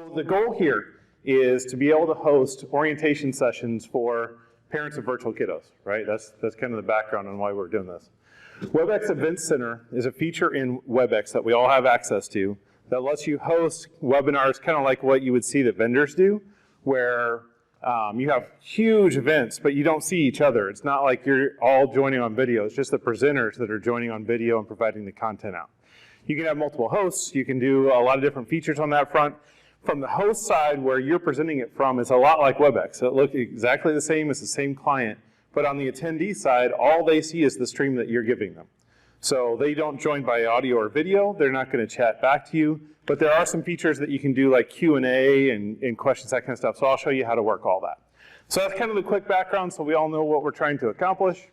So the goal here is to be able to host orientation sessions for parents of virtual kiddos, right? That's kind of the background on why we're doing this. WebEx Events Center is a feature in WebEx that we all have access to that lets you host webinars kind of like what you would see that vendors do, where you have huge events, but you don't see each other. It's not like you're all joining on video. It's just the presenters that are joining on video and providing the content out. You can have multiple hosts. You can do a lot of different features on that front. From the host side, where you're presenting it from, is a lot like WebEx. It looks exactly the same. It's the same client. But on the attendee side, all they see is the stream that you're giving them. So they don't join by audio or video. They're not going to chat back to you. But there are some features that you can do like Q&A and questions, that kind of stuff. So I'll show you how to work all that. So that's kind of the quick background so we all know what we're trying to accomplish.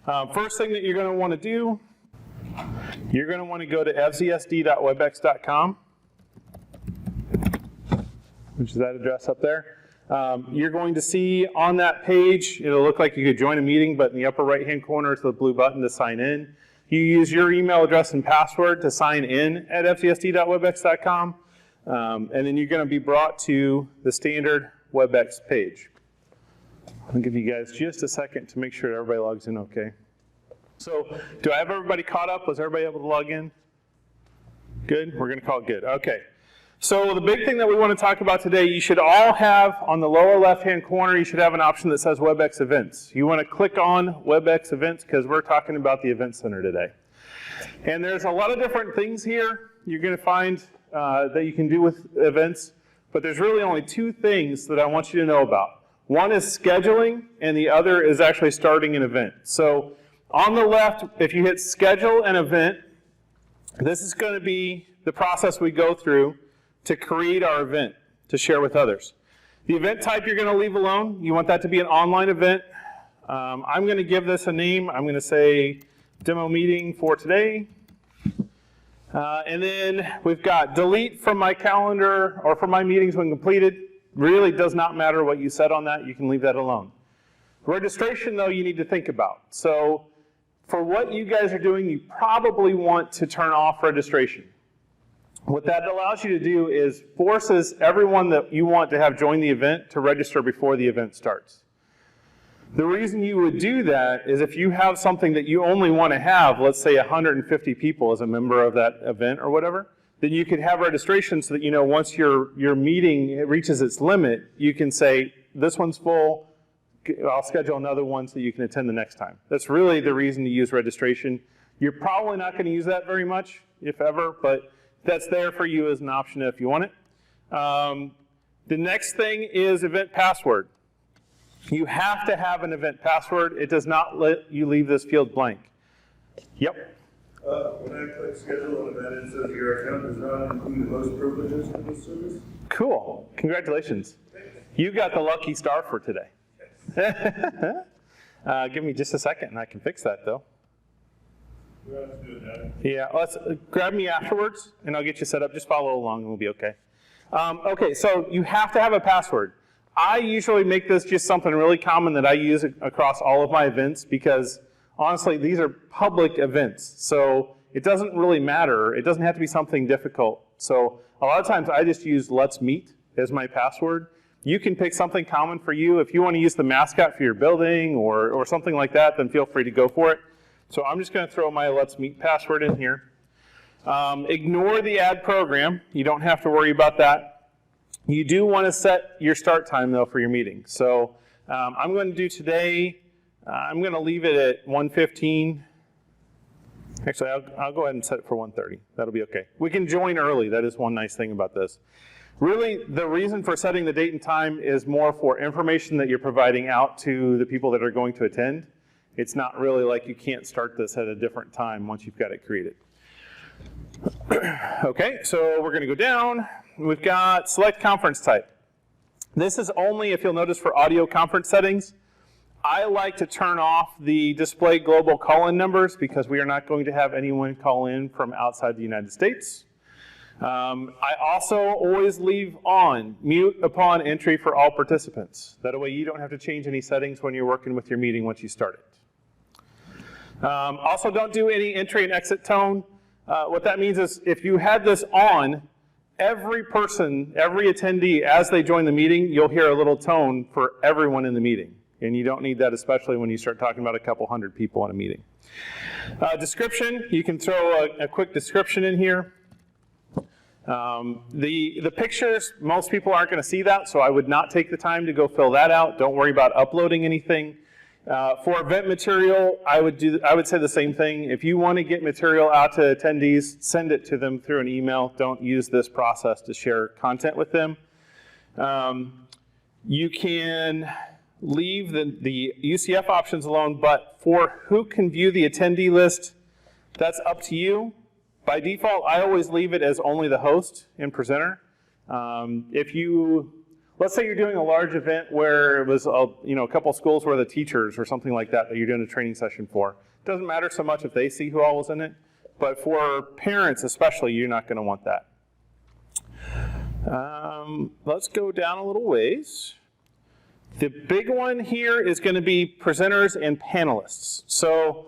First thing that you're going to want to do, you're going to want to go to evzsd.webex.com, which is that address up there. You're going to see on that page, it'll look like you could join a meeting, but in the upper right-hand corner is the blue button to sign in. You use your email address and password to sign in at evzsd.webex.com, and then you're going to be brought to the standard WebEx page. I'll give you guys just a second to make sure everybody logs in okay. So, do I have everybody caught up? Was everybody able to log in? Good? We're going to call it good. Okay. So the big thing that we want to talk about today, you should all have, on the lower left-hand corner, you should have an option that says WebEx Events. You want to click on WebEx Events because we're talking about the Event Center today. And there's a lot of different things here you're going to find that you can do with events, but there's really only two things that I want you to know about. One is scheduling, and the other is actually starting an event. So on the left, if you hit Schedule an Event, this is going to be the process we go through to create our event to share with others. The event type you're going to leave alone. You want that to be an online event. I'm going to give this a name. I'm going to say demo meeting for today. And then we've got delete from my calendar or from my meetings when completed. Really does not matter what you said on that. You can leave that alone. Registration, though, you need to think about. So for what you guys are doing, you probably want to turn off registration. What that allows you to do is forces everyone that you want to have join the event to register before the event starts. The reason you would do that is if you have something that you only want to have, let's say 150 people as a member of that event or whatever, then you could have registration so that you know once your meeting reaches its limit, you can say, this one's full, I'll schedule another one so you can attend the next time. That's really the reason to use registration. You're probably not going to use that very much, if ever, but that's there for you as an option if you want it. The next thing is event password. You have to have an event password. It does not let you leave this field blank. Yep. When I click schedule an event, it says your account does not include host privileges for this service. Cool. Congratulations. You got the lucky star for today. Give me just a second and I can fix that though. We have to do it now. Yeah, let's grab me afterwards and I'll get you set up. Just follow along and we'll be okay. Okay, so you have to have a password. I usually make this just something really common that I use across all of my events because honestly, these are public events. So it doesn't really matter. It doesn't have to be something difficult. So a lot of times I just use Let's Meet as my password. You can pick something common for you. If you want to use the mascot for your building or something like that, then feel free to go for it. So I'm just going to throw my Let's Meet password in here. Ignore the add program. You don't have to worry about that. You do want to set your start time, though, for your meeting. So I'm going to do today, I'm going to leave it at 1:15. Actually, I'll go ahead and set it for 1:30. That'll be okay. We can join early. That is one nice thing about this. Really, the reason for setting the date and time is more for information that you're providing out to the people that are going to attend. It's not really like you can't start this at a different time once you've got it created. Okay, so we're going to go down. We've got select conference type. This is only, if you'll notice, for audio conference settings. I like to turn off the display global call-in numbers because we are not going to have anyone call in from outside the United States. I also always leave on mute upon entry for all participants. That way you don't have to change any settings when you're working with your meeting once you start it. Also don't do any entry and exit tone. What that means is if you had this on every person, every attendee, as they join the meeting, you'll hear a little tone for everyone in the meeting. And you don't need that, especially when you start talking about a couple hundred people in a meeting. Description, you can throw a quick description in here. The pictures, most people aren't going to see that, so I would not take the time to go fill that out. Don't worry about uploading anything. For event material, I would say the same thing. If you want to get material out to attendees, send it to them through an email. Don't use this process to share content with them. You can leave the UCF options alone, but for who can view the attendee list, that's up to you. By default, I always leave it as only the host and presenter. Let's say you're doing a large event where it was a couple schools worth of teachers or something like that you're doing a training session for. It doesn't matter so much if they see who all was in it, but for parents especially, you're not going to want that. Let's go down a little ways. The big one here is going to be presenters and panelists. So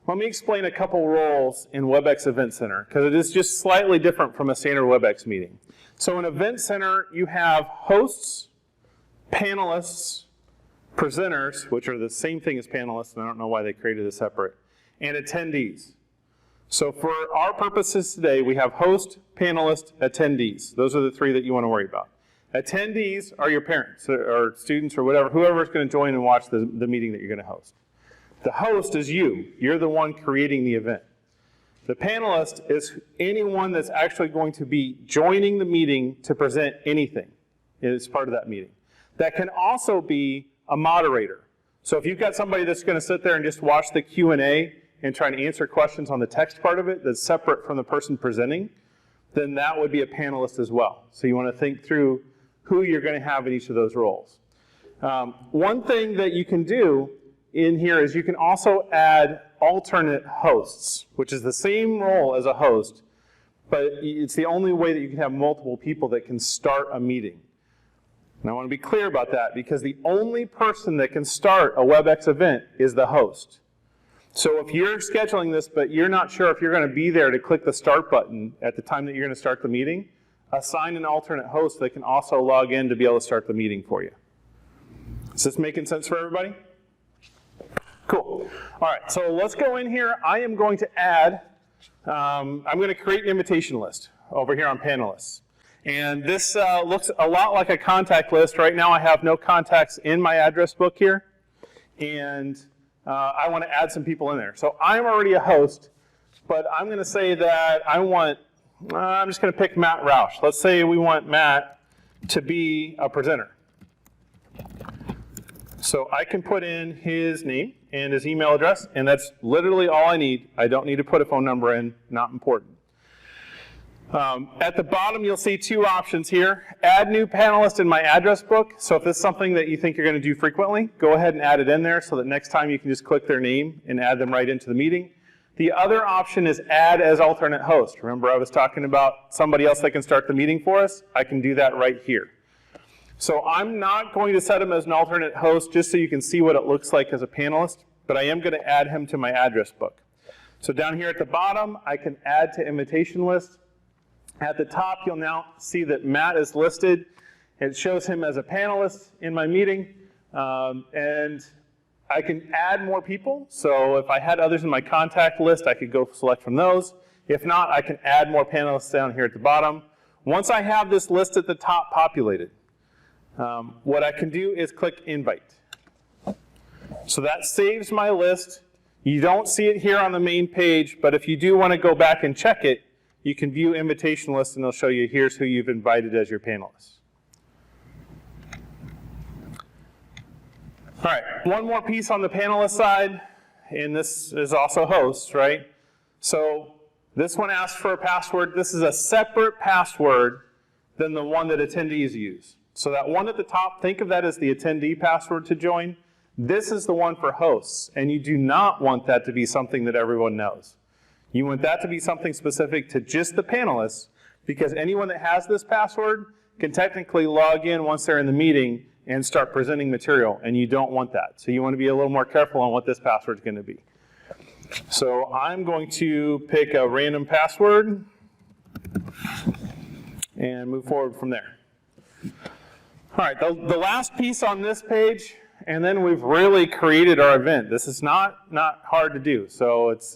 let me explain a couple roles in WebEx Event Center, because it is just slightly different from a standard WebEx meeting. So in Event Center, you have hosts, panelists, presenters, which are the same thing as panelists, and I don't know why they created it separate, and attendees. So for our purposes today, we have host, panelist, attendees. Those are the three that you want to worry about. Attendees are your parents or students or whatever, whoever's going to join and watch the meeting that you're going to host. The host is you. You're the one creating the event. The panelist is anyone that's actually going to be joining the meeting to present anything as part of that meeting. That can also be a moderator. So if you've got somebody that's going to sit there and just watch the Q&A and try and answer questions on the text part of it that's separate from the person presenting, then that would be a panelist as well. So you want to think through who you're going to have in each of those roles. One thing that you can do in here is you can also add alternate hosts, which is the same role as a host, but it's the only way that you can have multiple people that can start a meeting. And I want to be clear about that, because the only person that can start a WebEx event is the host. So if you're scheduling this, but you're not sure if you're going to be there to click the start button at the time that you're going to start the meeting, assign an alternate host that can also log in to be able to start the meeting for you. Is this making sense for everybody? Cool. All right, so let's go in here. I am going to add, I'm going to create an invitation list over here on Panelists. And this looks a lot like a contact list. Right now I have no contacts in my address book here. And I want to add some people in there. So I'm already a host, but I'm going to say that I'm just going to pick Matt Roush. Let's say we want Matt to be a presenter. So I can put in his name and his email address, and that's literally all I need. I don't need to put a phone number in, not important. At the bottom, you'll see two options here. Add new panelist in my address book. So if this is something that you think you're going to do frequently, go ahead and add it in there so that next time you can just click their name and add them right into the meeting. The other option is add as alternate host. Remember I was talking about somebody else that can start the meeting for us? I can do that right here. So I'm not going to set him as an alternate host just so you can see what it looks like as a panelist, but I am going to add him to my address book. So down here at the bottom, I can add to invitation list. At the top, you'll now see that Matt is listed. It shows him as a panelist in my meeting, and I can add more people. So if I had others in my contact list, I could go select from those. If not, I can add more panelists down here at the bottom. Once I have this list at the top populated, what I can do is click invite. So that saves my list. You don't see it here on the main page, but if you do want to go back and check it, you can view invitation list and they'll show you here's who you've invited as your panelists. All right, one more piece on the panelist side, and this is also hosts, right? So this one asks for a password. This is a separate password than the one that attendees use. So that one at the top, think of that as the attendee password to join. This is the one for hosts, and you do not want that to be something that everyone knows. You want that to be something specific to just the panelists, because anyone that has this password can technically log in once they're in the meeting and start presenting material, and you don't want that. So you want to be a little more careful on what this password is going to be. So I'm going to pick a random password. and move forward from there. All right, the last piece on this page, and then we've really created our event. This is not hard to do, so it's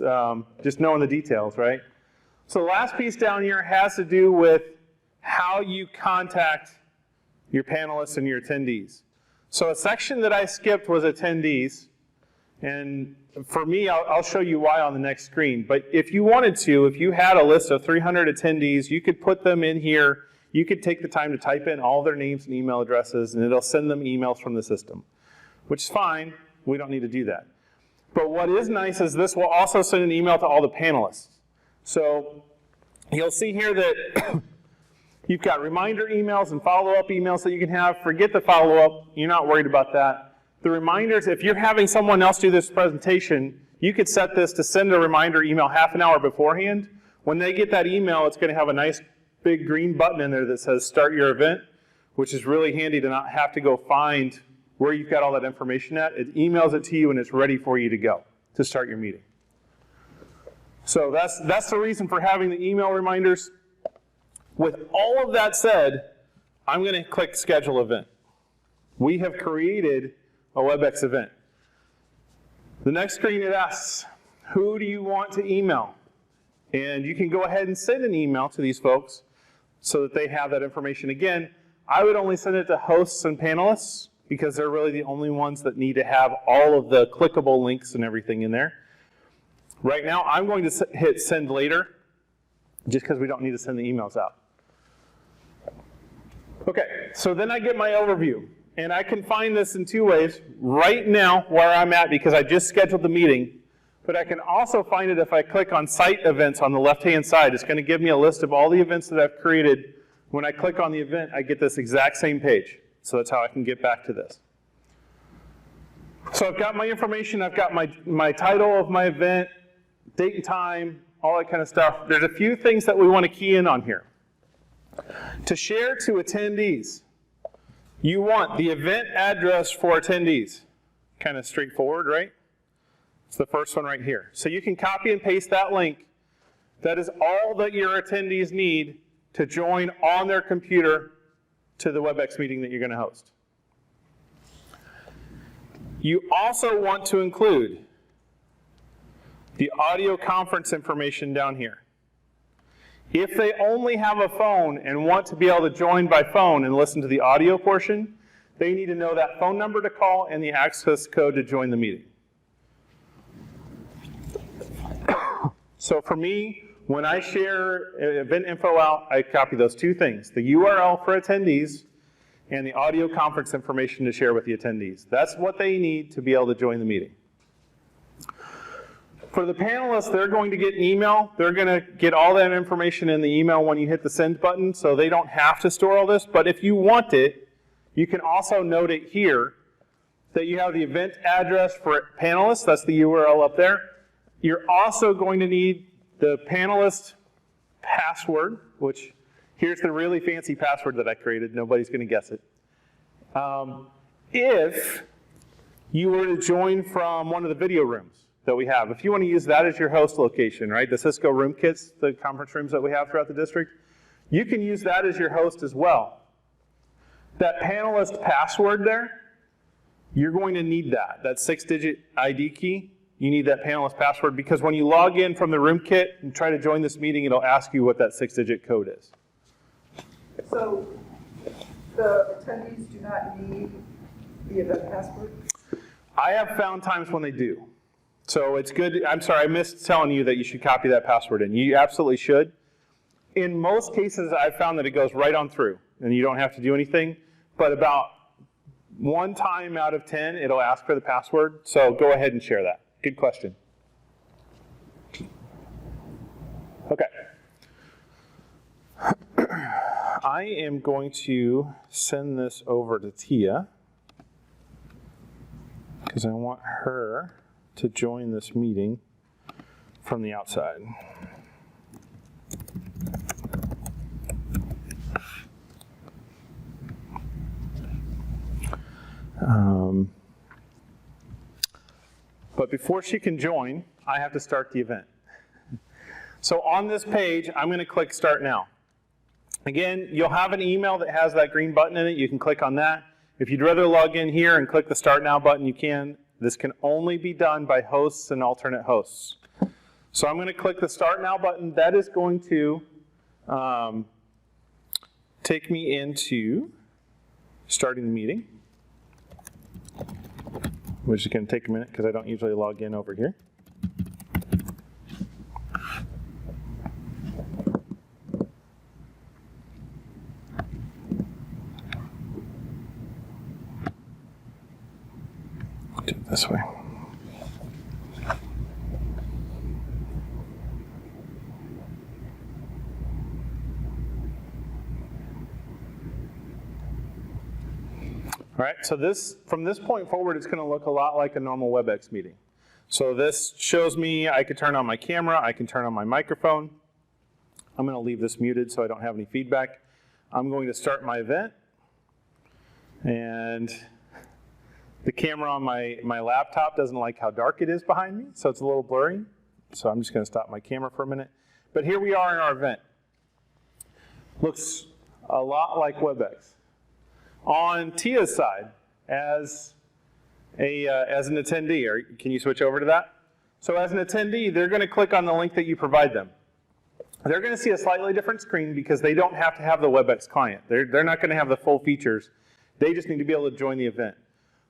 just knowing the details, right? So the last piece down here has to do with how you contact your panelists and your attendees. So a section that I skipped was attendees, and for me, I'll show you why on the next screen. But if you wanted to, if you had a list of 300 attendees, you could put them in here. You could take the time to type in all their names and email addresses, and it'll send them emails from the system, which is fine. We don't need to do that. But what is nice is this will also send an email to all the panelists. So you'll see here that you've got reminder emails and follow-up emails that you can have. Forget the follow-up. You're not worried about that. The reminders, if you're having someone else do this presentation, you could set this to send a reminder email half an hour beforehand. When they get that email, it's going to have a nice big green button in there that says start your event, which is really handy to not have to go find where you've got all that information at. It emails it to you and it's ready for you to go to start your meeting. So that's the reason for having the email reminders. With all of that said, I'm going to click schedule event. We have created a WebEx event. The next screen, it asks, who do you want to email? And you can go ahead and send an email to these folks so that they have that information. Again, I would only send it to hosts and panelists because they're really the only ones that need to have all of the clickable links and everything in there. Right now, I'm going to hit send later just because we don't need to send the emails out. Okay, so then I get my overview. And I can find this in two ways. Right now, where I'm at, because I just scheduled the meeting, but I can also find it if I click on Site Events on the left-hand side. It's going to give me a list of all the events that I've created. When I click on the event, I get this exact same page. So that's how I can get back to this. So I've got my information. I've got my title of my event, date and time, all that kind of stuff. There's a few things that we want to key in on here. To share to attendees, you want the event address for attendees. Kind of straightforward, right? It's the first one right here. So you can copy and paste that link. That is all that your attendees need to join on their computer to the WebEx meeting that you're going to host. You also want to include the audio conference information down here. If they only have a phone and want to be able to join by phone and listen to the audio portion, they need to know that phone number to call and the access code to join the meeting. So for me, when I share event info out, I copy those two things, the URL for attendees and the audio conference information to share with the attendees. That's what they need to be able to join the meeting. For the panelists, they're going to get an email. They're going to get all that information in the email when you hit the send button, so they don't have to store all this. But if you want it, you can also note it here that you have the event address for panelists. That's the URL up there. You're also going to need the panelist password, which here's the really fancy password that I created. Nobody's going to guess it. If you were to join from one of the video rooms that we have, if you want to use that as your host location, right, the Cisco room kits, the conference rooms that we have throughout the district, you can use that as your host as well. That panelist password there, you're going to need that 6-digit ID key. You need that panelist password because when you log in from the room kit and try to join this meeting, it'll ask you what that 6-digit code is. So the attendees do not need the event password? I have found times when they do. So it's good. I'm sorry, I missed telling you that you should copy that password in. You absolutely should. In most cases, I've found that it goes right on through and you don't have to do anything. But about 1 time out of 10, it'll ask for the password. So go ahead and share that. Good question. Okay. I am going to send this over to Tia because I want her to join this meeting from the outside. But before she can join, I have to start the event. So on this page, I'm going to click Start Now. Again, you'll have an email that has that green button in it. You can click on that. If you'd rather log in here and click the Start Now button, you can. This can only be done by hosts and alternate hosts. So I'm going to click the Start Now button. That is going to take me into starting the meeting, which is going to take a minute because I don't usually log in over here. Do it this way. All right, so from this point forward, it's going to look a lot like a normal WebEx meeting. So this shows me I could turn on my camera, I can turn on my microphone. I'm going to leave this muted so I don't have any feedback. I'm going to start my event. And the camera on my laptop doesn't like how dark it is behind me, so it's a little blurry. So I'm just going to stop my camera for a minute. But here we are in our event. Looks a lot like WebEx. On Tia's side, as an attendee, or can you switch over to that? So as an attendee, they're going to click on the link that you provide them. They're going to see a slightly different screen because they don't have to have the WebEx client. They're not going to have the full features. They just need to be able to join the event.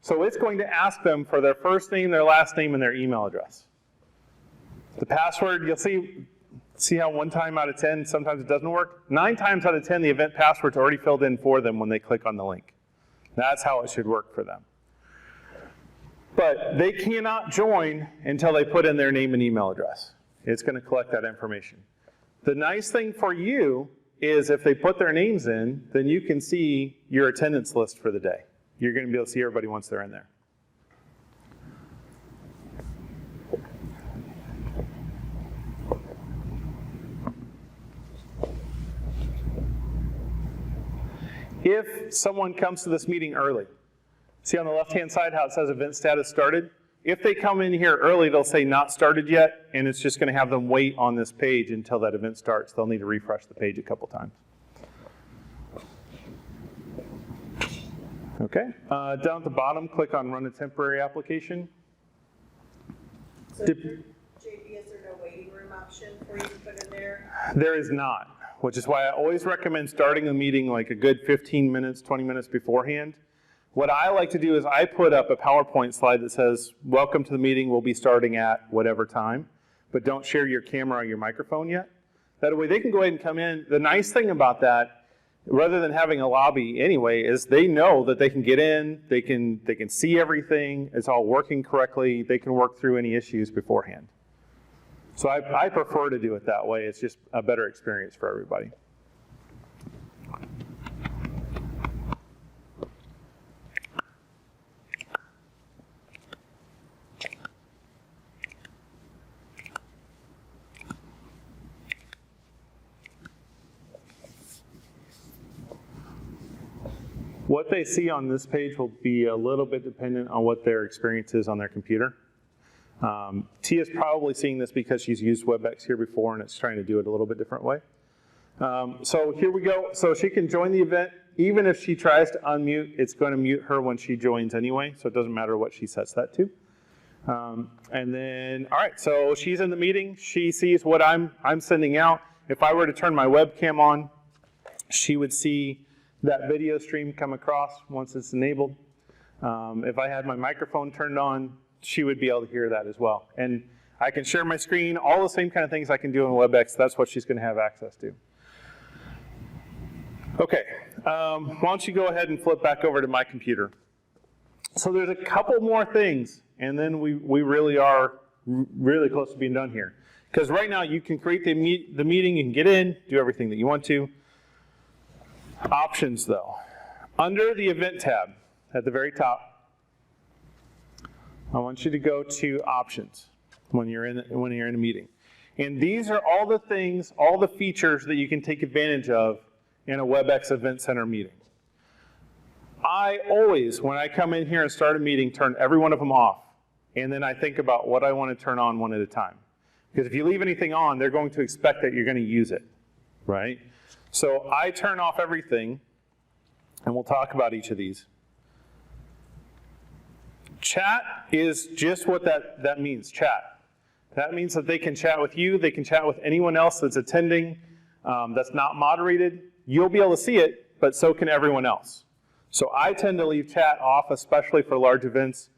So it's going to ask them for their first name, their last name, and their email address. The password, you'll see how 1 time out of 10, sometimes it doesn't work? 9 times out of 10, the event password's already filled in for them when they click on the link. That's how it should work for them. But they cannot join until they put in their name and email address. It's going to collect that information. The nice thing for you is if they put their names in, then you can see your attendance list for the day. You're going to be able to see everybody once they're in there. If someone comes to this meeting early, see on the left-hand side how it says event status started? If they come in here early, they'll say not started yet, and it's just going to have them wait on this page until that event starts. They'll need to refresh the page a couple times. Okay, down at the bottom, click on Run a Temporary Application. So JP, is there no waiting room option for you to put in there? There is not, which is why I always recommend starting the meeting like a good 15 minutes, 20 minutes beforehand. What I like to do is I put up a PowerPoint slide that says, welcome to the meeting, we'll be starting at whatever time, but don't share your camera or your microphone yet. That way they can go ahead and come in. The nice thing about that, rather than having a lobby anyway, is they know that they can get in, they can see everything, it's all working correctly, they can work through any issues beforehand. So I prefer to do it that way. It's just a better experience for everybody. What they see on this page will be a little bit dependent on what their experience is on their computer. Tia's probably seeing this because she's used WebEx here before and it's trying to do it a little bit different way. So here we go. So she can join the event. Even if she tries to unmute, it's going to mute her when she joins anyway, so it doesn't matter what she sets that to. And then, all right, so she's in the meeting. She sees what I'm sending out. If I were to turn my webcam on, she would see that video stream come across once it's enabled. If I had my microphone turned on, she would be able to hear that as well. And I can share my screen, all the same kind of things I can do in WebEx. That's what she's going to have access to. Okay, why don't you go ahead and flip back over to my computer. So there's a couple more things, and then we really are really close to being done here. Because right now you can create the meeting, you can get in, do everything that you want to. Options though. Under the event tab at the very top, I want you to go to options when you're in a meeting. And these are all the things, all the features that you can take advantage of in a WebEx Event Center meeting. I always, when I come in here and start a meeting, turn every one of them off. And then I think about what I want to turn on one at a time. Because if you leave anything on, they're going to expect that you're going to use it, right? So I turn off everything, and we'll talk about each of these. Chat is just what that means, chat. That means that they can chat with you, they can chat with anyone else that's attending, that's not moderated. You'll be able to see it, but so can everyone else. So I tend to leave chat off, especially for large events,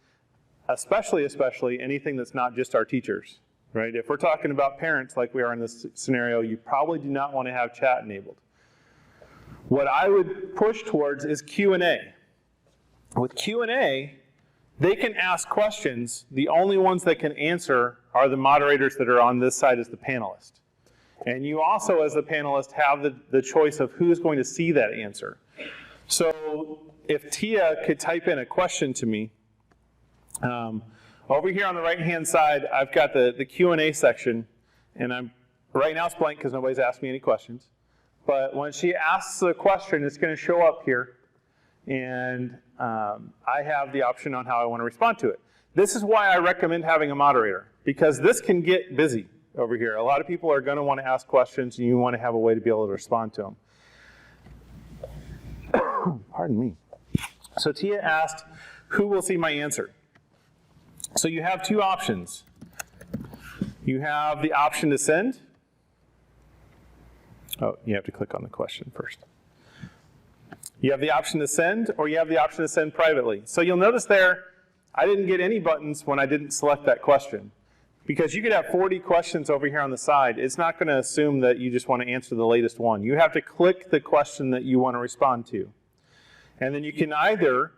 especially anything that's not just our teachers, right? If we're talking about parents like we are in this scenario, you probably do not want to have chat enabled. What I would push towards is Q&A. With Q&A, they can ask questions. The only ones that can answer are the moderators that are on this side as the panelist. And you also, as the panelist, have the choice of who's going to see that answer. So if Tia could type in a question to me, over here on the right-hand side, I've got the Q&A section, and right now it's blank because nobody's asked me any questions. But when she asks a question, it's going to show up here, and I have the option on how I want to respond to it. This is why I recommend having a moderator, because this can get busy over here. A lot of people are going to want to ask questions, and you want to have a way to be able to respond to them. Pardon me. So Tia asked, who will see my answer? So you have two options. You have the option to send. Oh, you have to click on the question first. You have the option to send, or you have the option to send privately. So you'll notice there, I didn't get any buttons when I didn't select that question. Because you could have 40 questions over here on the side. It's not going to assume that you just want to answer the latest one. You have to click the question that you want to respond to. And then you can either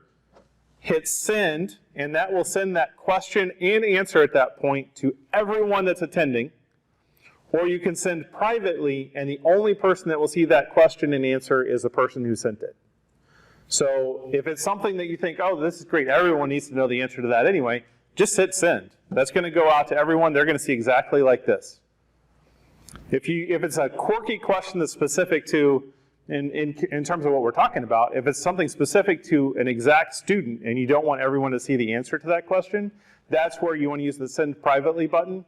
hit send, and that will send that question and answer at that point to everyone that's attending. Or you can send privately, and the only person that will see that question and answer is the person who sent it. So if it's something that you think, oh, this is great, everyone needs to know the answer to that anyway, just hit send. That's going to go out to everyone. They're going to see exactly like this. If it's a quirky question that's specific to, in terms of what we're talking about, if it's something specific to an exact student and you don't want everyone to see the answer to that question, that's where you want to use the send privately button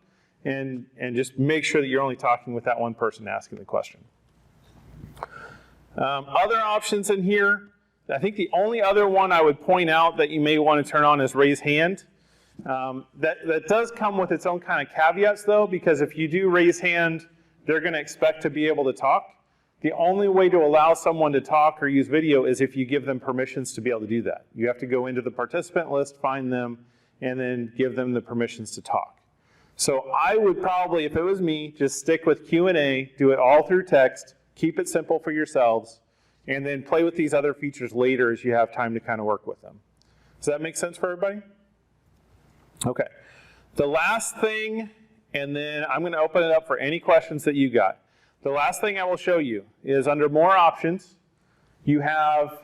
and just make sure that you're only talking with that one person asking the question. Other options in here, I think the only other one I would point out that you may want to turn on is raise hand. That does come with its own kind of caveats though, because if you do raise hand, they're going to expect to be able to talk. The only way to allow someone to talk or use video is if you give them permissions to be able to do that. You have to go into the participant list, find them, and then give them the permissions to talk. So I would probably, if it was me, just stick with Q&A, do it all through text, keep it simple for yourselves, and then play with these other features later as you have time to kind of work with them. Does that make sense for everybody? Okay. The last thing, and then I'm going to open it up for any questions that you got. The last thing I will show you is under more options, you have,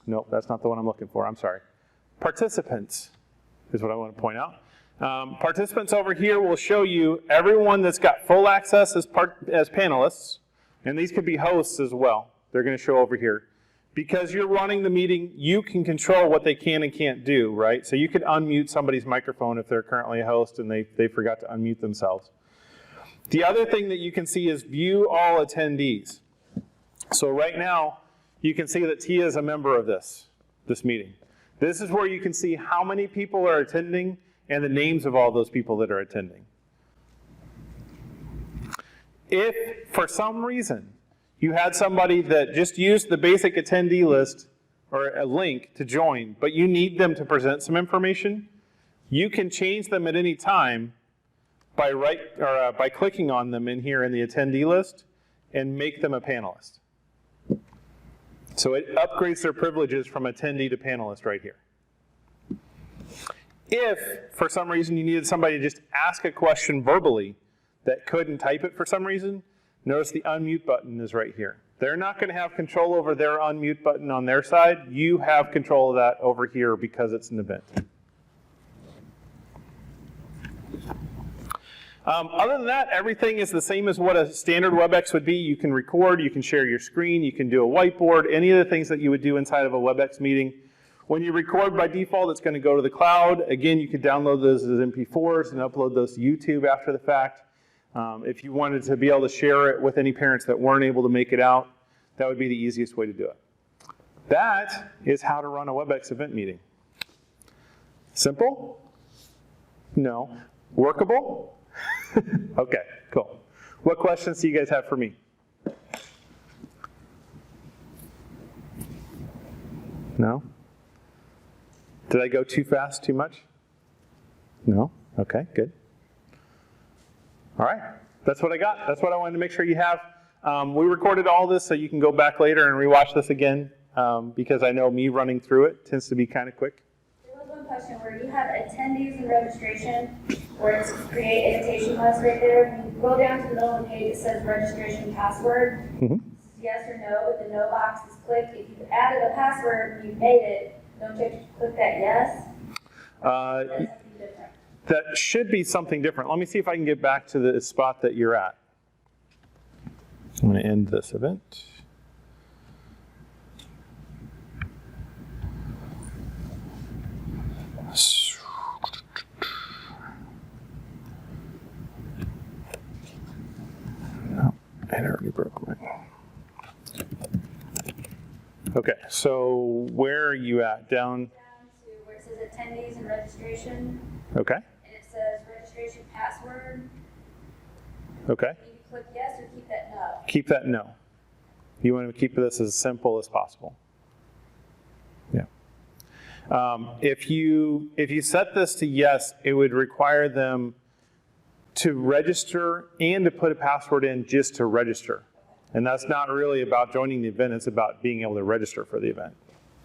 nope, that's not the one I'm looking for, I'm sorry. Participants is what I want to point out. Participants over here will show you everyone that's got full access as panelists, and these could be hosts as well. They're going to show over here. Because you're running the meeting, you can control what they can and can't do, right? So you could unmute somebody's microphone if they're currently a host and they forgot to unmute themselves. The other thing that you can see is view all attendees. So right now, you can see that Tia is a member of this meeting. This is where you can see how many people are attending and the names of all those people that are attending. If, for some reason, you had somebody that just used the basic attendee list or a link to join, but you need them to present some information, you can change them at any time by clicking on them in here in the attendee list and make them a panelist. So it upgrades their privileges from attendee to panelist right here. If, for some reason, you needed somebody to just ask a question verbally that couldn't type it for some reason, notice the unmute button is right here. They're not going to have control over their unmute button on their side. You have control of that over here because it's an event. Other than that, everything is the same as what a standard WebEx would be. You can record, you can share your screen, you can do a whiteboard, any of the things that you would do inside of a WebEx meeting. When you record by default, it's going to go to the cloud. Again, you can download those as MP4s and upload those to YouTube after the fact. If you wanted to be able to share it with any parents that weren't able to make it out, that would be the easiest way to do it. That is how to run a WebEx event meeting. Simple? No. Workable? Okay, cool. What questions do you guys have for me? No? Did I go too fast, too much? No? Okay, good. All right, that's what I got. That's what I wanted to make sure you have. We recorded all this so you can go back later and rewatch this again because I know me running through it tends to be kind of quick. There was one question where you have attendees and registration, where it's create invitation list right there. When you go down to the middle of the page, it says registration password. Yes or no, but the no box is clicked. If you added a password and you made it, don't you have to click that yes? That's something different. That should be something different. Let me see if I can get back to the spot that you're at. I'm going to end this event. No, it already broke mine. Okay, so where are you at? Down? Down to where it says attendees and registration, Okay, and it says registration password. okay. You can click yes or keep that no. Keep that no. You want to keep this as simple as possible. Yeah. If you set this to yes, it would require them to register and to put a password in just to register. And that's not really about joining the event, it's about being able to register for the event.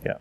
Yeah.